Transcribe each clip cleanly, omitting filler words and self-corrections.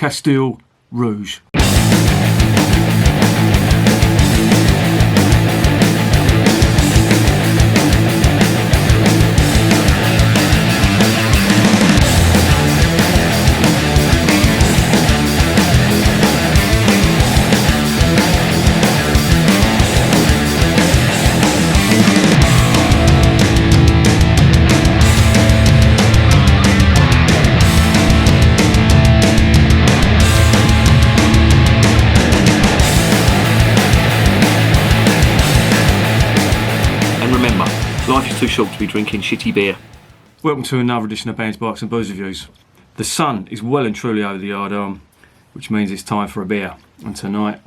Kasteel Rouge. Life is too short to be drinking shitty beer. Welcome to another edition of Bands, Bikes and Booze Reviews. The sun is well and truly over the yard arm, which means it's time for a beer. And tonight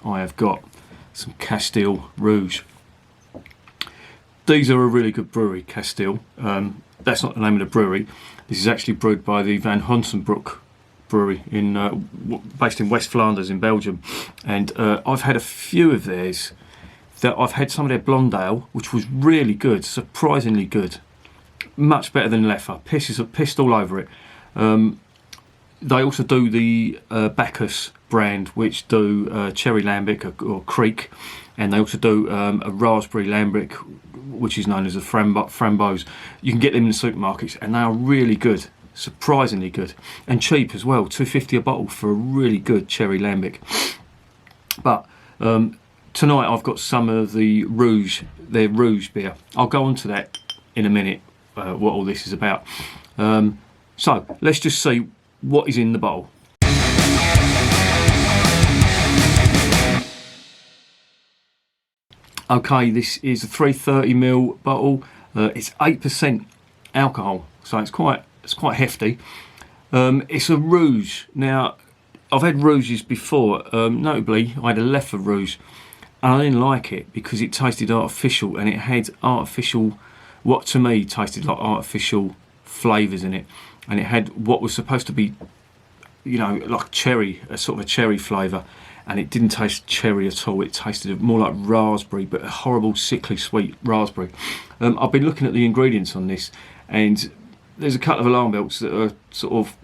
I have got some Kasteel Rouge. These are a really good brewery, Kasteel. That's not the name of the brewery. This is actually brewed by the Honsebrouck Brewery based in West Flanders in Belgium. And I've had a few of theirs. I've had some of their blonde ale, which was really good, surprisingly good, much better than Leffe. Pissed all over it. They also do the Bacchus brand, which do cherry lambic or creek, and they also do a raspberry lambic, which is known as a framboise. You can get them in the supermarkets, and they are really good, surprisingly good, and cheap as well. $2.50 a bottle for a really good cherry lambic. But tonight I've got some of their Rouge beer. I'll go on to that in a minute, what all this is about. So let's just see what is in the bottle. Okay, this is a 330ml bottle. It's 8% alcohol, so it's quite hefty. It's a Rouge. Now, I've had Rouges before. Notably, I had a Leffe Rouge. I didn't like it because it tasted artificial, and it had what to me tasted like artificial flavours in it, and it had what was supposed to be, like cherry, a sort of a cherry flavour, and it didn't taste cherry at all. It tasted more like raspberry, but a horrible sickly sweet raspberry. I've been looking at the ingredients on this, and there's a couple of alarm bells that are sort of,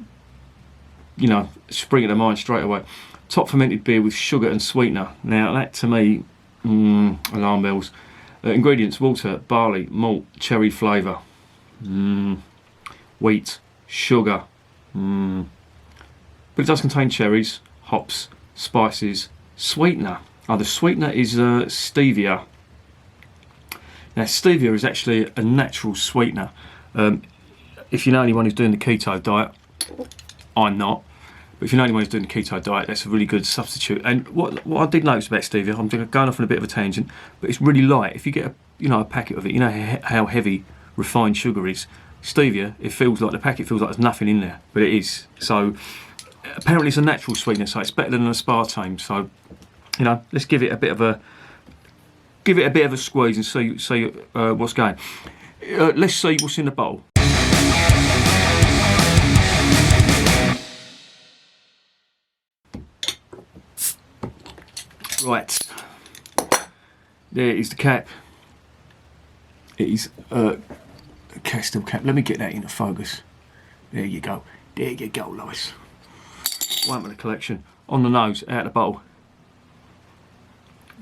springing to mind straight away. Top fermented beer with sugar and sweetener. Now that to me, alarm bells. Ingredients: water, barley, malt, cherry flavour, wheat, sugar. But it does contain cherries, hops, spices, sweetener. The sweetener is stevia. Now stevia is actually a natural sweetener. If you know anyone who's doing the keto diet, I'm not. But if you know anyone who's doing the keto diet, that's a really good substitute. And what I did notice about stevia, I'm going off on a bit of a tangent, but it's really light. If you get a packet of it, you know how heavy refined sugar is. Stevia, the packet feels like there's nothing in there, but it is. So apparently it's a natural sweetener, so it's better than an aspartame. So let's give it a bit of a squeeze and see what's going. Let's see what's in the bowl. Right, there is the cap. It is a Kasteel cap. Let me get that into focus. There you go. There you go, Lois. One with the collection. On the nose, out the bottle.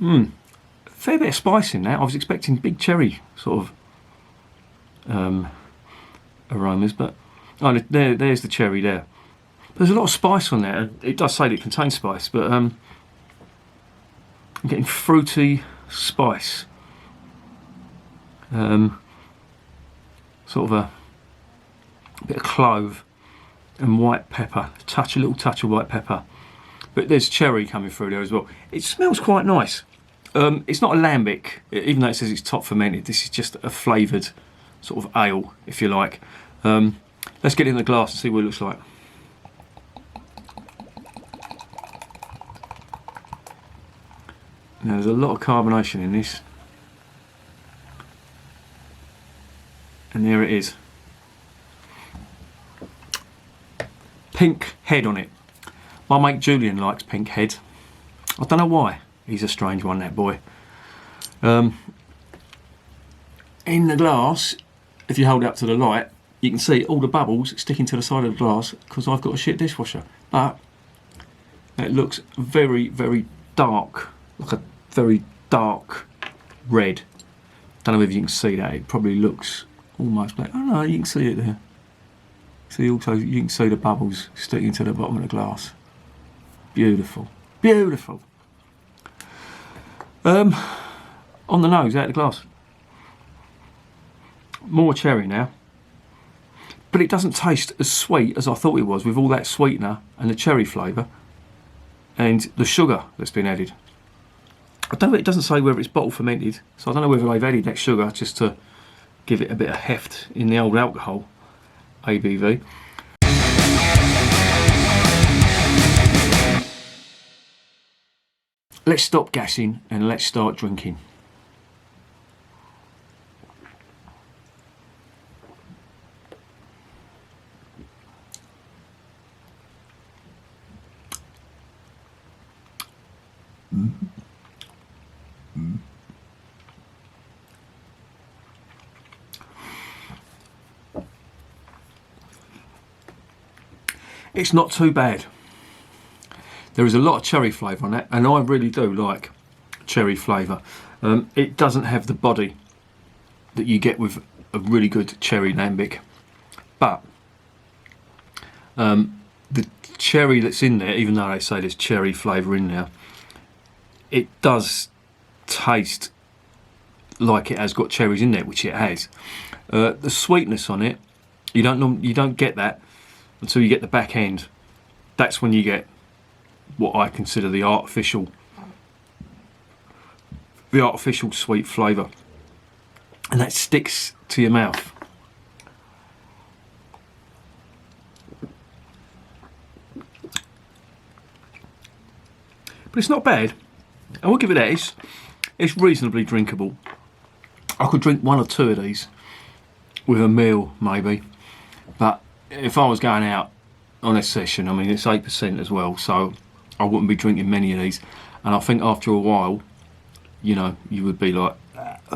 Fair bit of spice in that. I was expecting big cherry sort of aromas, but there's the cherry there. There's a lot of spice on there. It does say that it contains spice, but I'm getting fruity spice, sort of a bit of clove and white pepper, a little touch of white pepper, but there's cherry coming through there as well. It smells quite nice. It's not a lambic, even though it says it's top fermented. This is just a flavoured sort of ale, if you like. Let's get it in the glass and see what it looks like. Now there's a lot of carbonation in this, and there it is. Pink head on it. My mate Julian likes pink head. I don't know why. He's a strange one, that boy. In the glass, if you hold it up to the light, you can see all the bubbles sticking to the side of the glass because I've got a shit dishwasher. But It looks very, very dark, like a very dark red. Don't know if you can see that. It probably looks almost black. Oh no, you can see it there. See, also you can see the bubbles sticking to the bottom of the glass. Beautiful, beautiful. On the nose, out of the glass. More cherry now, but it doesn't taste as sweet as I thought it was, with all that sweetener and the cherry flavour and the sugar that's been added. I don't know, it doesn't say whether it's bottle fermented, so I don't know whether they've added that sugar just to give it a bit of heft in the old alcohol ABV. Let's stop gassing and let's start drinking. It's not too bad. There is a lot of cherry flavour on that, and I really do like cherry flavour. It doesn't have the body that you get with a really good cherry lambic, but the cherry that's in there, even though they say there's cherry flavour in there, it does taste like it has got cherries in there, which it has. The sweetness on it, you don't get that until you get the back end. That's when you get what I consider the artificial sweet flavour, and that sticks to your mouth. But it's not bad. I will give it that. It's reasonably drinkable. I could drink one or two of these with a meal maybe, but if I was going out on a session, I mean, it's 8% as well, so I wouldn't be drinking many of these. And I think after a while, you know, you would be like,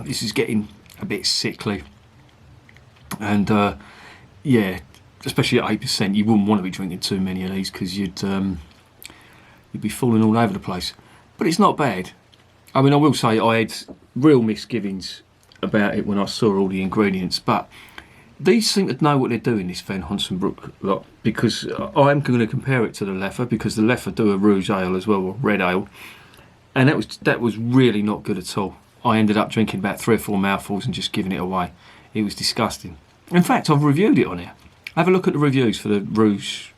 this is getting a bit sickly. And yeah, especially at 8%, you wouldn't want to be drinking too many of these, because you'd be falling all over the place. But it's not bad. I mean, I will say I had real misgivings about it when I saw all the ingredients, but these seem to know what they're doing, this Van Honsebrouck lot, because I'm going to compare it to the Leffe, because the Leffe do a rouge ale as well, or red ale, and that was really not good at all. I ended up drinking about 3 or 4 mouthfuls and just giving it away. It was disgusting. In fact, I've reviewed it on here. Have a look at the reviews for the Rouge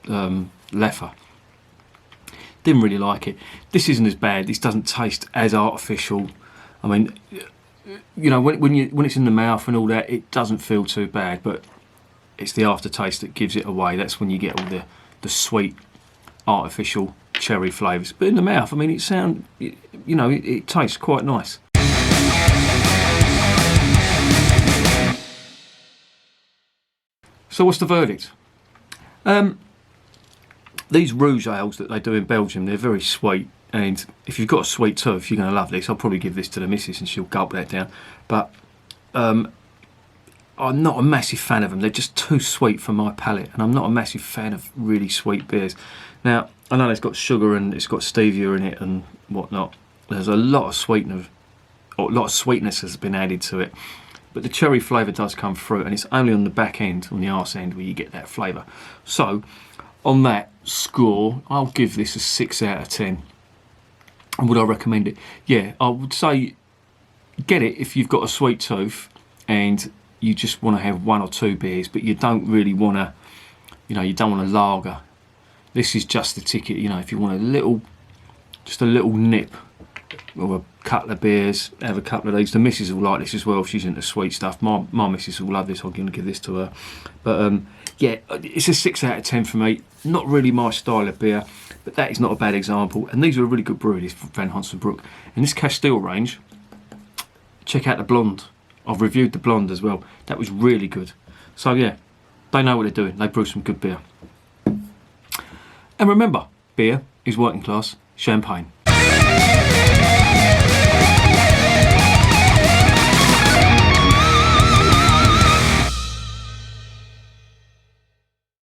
Leffe. Didn't really like it. This isn't as bad. This doesn't taste as artificial. I mean, you know, when it's in the mouth and all that, it doesn't feel too bad, but it's the aftertaste that gives it away. That's when you get all the sweet artificial cherry flavours. But in the mouth, I mean, it tastes quite nice. So what's the verdict? These rouge ales that they do in Belgium, they're very sweet. And if you've got a sweet tooth, you're going to love this. I'll probably give this to the missus and she'll gulp that down. But I'm not a massive fan of them. They're just too sweet for my palate. And I'm not a massive fan of really sweet beers. Now, I know it's got sugar and it's got stevia in it and whatnot. There's a lot of sweetness has been added to it. But the cherry flavour does come through, and it's only on the back end, on the arse end, where you get that flavour. So, on that score, I'll give this a 6 out of 10. And would I recommend it? Yeah, I would say get it if you've got a sweet tooth and you just want to have 1 or 2 beers, but you don't really want to, you don't want a lager. This is just the ticket, if you want just a little nip or a couple of beers, have a couple of these. The missus will like this as well if she's into sweet stuff. My missus will love this. I'm going to give this to her. But yeah, it's a 6 out of 10 for me. Not really my style of beer, but that is not a bad example. And these are a really good brewery, this Van Honsebrouck. And this Kasteel range, check out the blonde. I've reviewed the blonde as well. That was really good. So yeah, they know what they're doing. They brew some good beer. And remember, beer is working class champagne.